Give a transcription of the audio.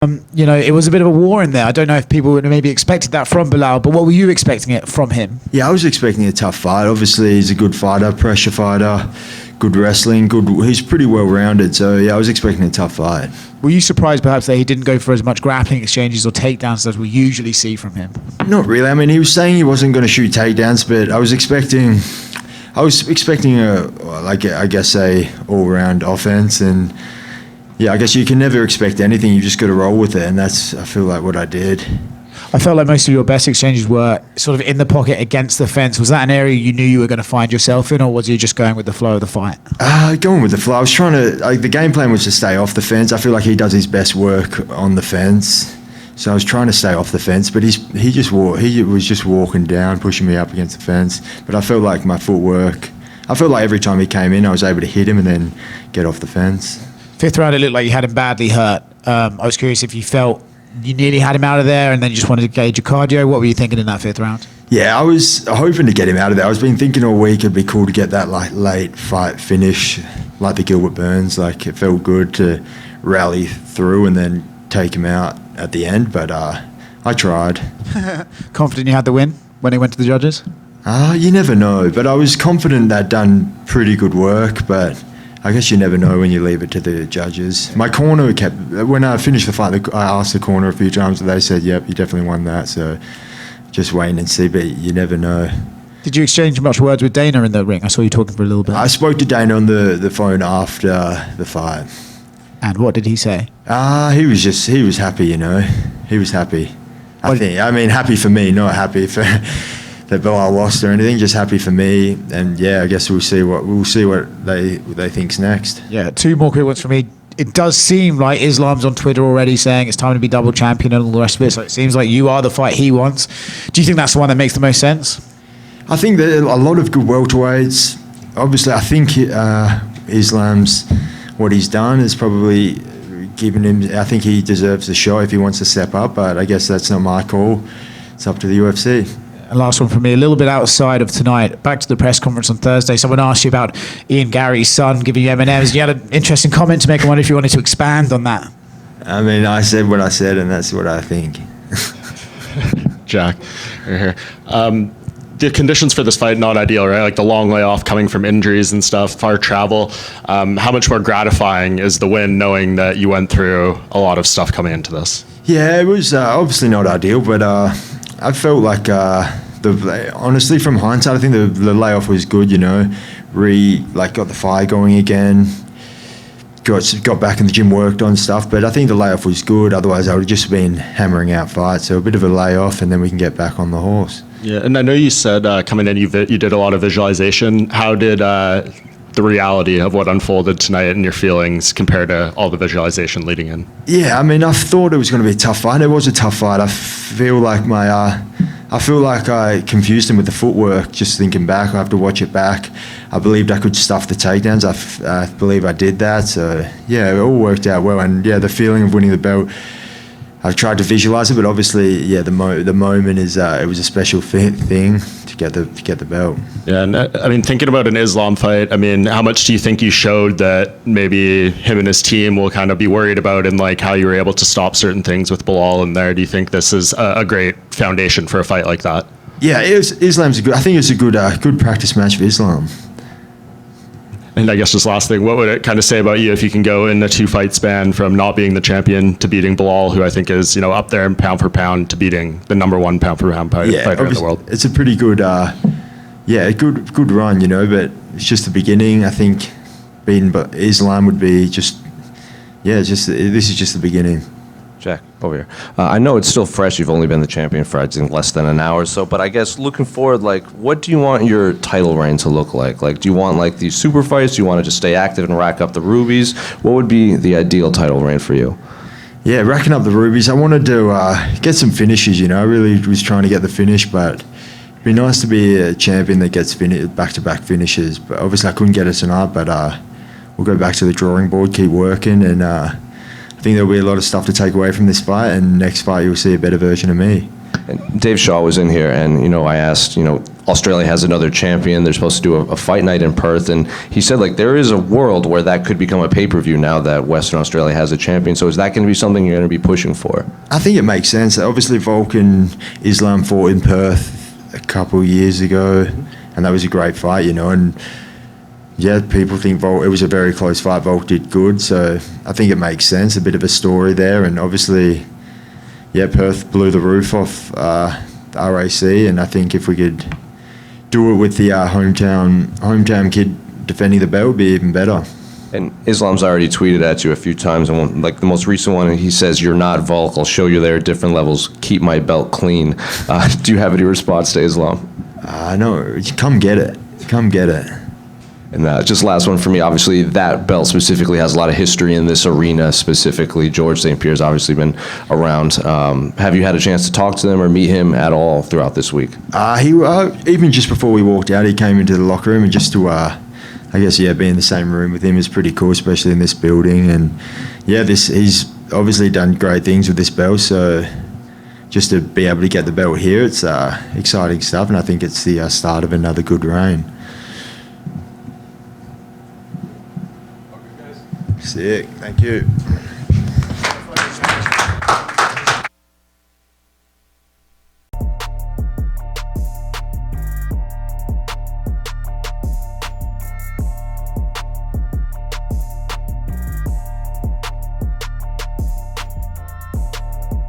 It was a bit of a war in there. I don't know if people would have maybe expected that from Belal, but what were you expecting it from him? Yeah, I was expecting a tough fight. Obviously, he's a good fighter, pressure fighter, good wrestling, he's pretty well-rounded. So, yeah, I was expecting a tough fight. Were you surprised perhaps that he didn't go for as much grappling exchanges or takedowns as we usually see from him? Not really. I mean, he was saying he wasn't going to shoot takedowns, but I was expecting a all-round offense, and yeah, I guess you can never expect anything. You just got to roll with it, and that's, I feel like, what I did. I felt like most of your best exchanges were sort of in the pocket against the fence. Was that an area you knew you were going to find yourself in, or was you just going with the flow of the fight? Going with the flow. I was trying to, the game plan was to stay off the fence. I feel like he does his best work on the fence. So I was trying to stay off the fence, but he was just walking down, pushing me up against the fence. But I felt like my footwork, every time he came in, I was able to hit him and then get off the fence. Fifth round, it looked like you had him badly hurt. I was curious if you felt you nearly had him out of there and then you just wanted to gauge your cardio. What were you thinking in that fifth round? Yeah, I was hoping to get him out of there. I was been thinking all week it'd be cool to get that late fight finish, like the Gilbert Burns. Like, it felt good to rally through and then take him out at the end, but I tried. Confident you had the win when he went to the judges? You never know, but I was confident that I'd done pretty good work, but I guess you never know when you leave it to the judges. My corner when I finished the fight, I asked the corner a few times and they said, yep, you definitely won that, so just waiting and see, but you never know. Did you exchange much words with Dana in the ring? I saw you talking for a little bit. I spoke to Dana on the phone after the fight. And what did he say? He was happy, He was happy. Happy for me, not happy for that Belal lost or anything, just happy for me. And yeah, I guess we'll see what they think's next. Yeah, two more quick ones for me. It does seem like Islam's on Twitter already saying it's time to be double champion and all the rest of it. So it seems like you are the fight he wants. Do you think that's the one that makes the most sense? I think that a lot of good welterweights. Obviously, I think Islam's what he's done is probably given him. I think he deserves a shot if he wants to step up. But I guess that's not my call. It's up to the UFC. And last one for me, a little bit outside of tonight. Back to the press conference on Thursday. Someone asked you about Ian Gary's son giving you M&Ms. You had an interesting comment to make. I wonder if you wanted to expand on that. I mean, I said what I said, and that's what I think. Jack, you're here. The conditions for this fight, not ideal, right? Like the long layoff coming from injuries and stuff, far travel. How much more gratifying is the win knowing that you went through a lot of stuff coming into this? Yeah, it was obviously not ideal, but I felt like, honestly, from hindsight, I think the layoff was good, got the fire going again, got back in the gym, worked on stuff, but I think the layoff was good. Otherwise, I would have just been hammering out fights. So a bit of a layoff, and then we can get back on the horse. Yeah, and I know you said coming in, you did a lot of visualization. How did the reality of what unfolded tonight and your feelings compare to all the visualization leading in? Yeah, I mean, I thought it was going to be a tough fight. It was a tough fight. I feel like I confused him with the footwork. Just thinking back, I have to watch it back. I believed I could stuff the takedowns. I believe I did that. So yeah, it all worked out well. And yeah, the feeling of winning the belt, I've tried to visualize it, but obviously, yeah, the moment is it was a special thing to get the belt. Yeah, and I mean, thinking about an Islam fight, I mean, how much do you think you showed that maybe him and his team will kind of be worried about, and like how you were able to stop certain things with Belal in there? Do you think this is a great foundation for a fight like that? Yeah, Islam's a good. I think it's a good practice match for Islam. And I guess just last thing, what would it kind of say about you if you can go in a 2-fight span from not being the champion to beating Belal, who I think is, up there in pound for pound, to beating the number one pound for pound fighter in the world? It's a pretty good, a good run, but it's just the beginning. I think beating Islam would be this is just the beginning. Jack, over here. I know it's still fresh. You've only been the champion for, I think, less than an hour or so. But I guess looking forward, what do you want your title reign to look like? Do you want, these super fights? Do you want to just stay active and rack up the rubies? What would be the ideal title reign for you? Yeah, racking up the rubies. I wanted to get some finishes, I really was trying to get the finish, but it'd be nice to be a champion that gets back-to-back finishes. But obviously I couldn't get it tonight, but we'll go back to the drawing board, keep working, and I think there'll be a lot of stuff to take away from this fight, and next fight you'll see a better version of me. And Dave Shaw was in here, and I asked, Australia has another champion. They're supposed to do a fight night in Perth, and he said like there is a world where that could become a pay-per-view now that Western Australia has a champion. So is that going to be something you're going to be pushing for? I think it makes sense. Obviously, Volk and Islam fought in Perth a couple of years ago, and that was a great fight, and yeah, people think Volk, it was a very close fight. Volk did good, so I think it makes sense. A bit of a story there, and obviously, yeah, Perth blew the roof off RAC, and I think if we could do it with the hometown kid defending the belt, would be even better. And Islam's already tweeted at you a few times, and like the most recent one, he says, "You're not Volk. I'll show you there at different levels. Keep my belt clean." Do you have any response to Islam? No, come get it. Come get it. And just last one for me, obviously that belt specifically has a lot of history in this arena specifically. George St. Pierre's obviously been around. Have you had a chance to talk to them or meet him at all throughout this week? He even just before we walked out, he came into the locker room, and just to, I guess, be in the same room with him is pretty cool, especially in this building. And yeah, he's obviously done great things with this belt, so just to be able to get the belt here, it's exciting stuff, and I think it's the start of another good reign. Sick. Thank you.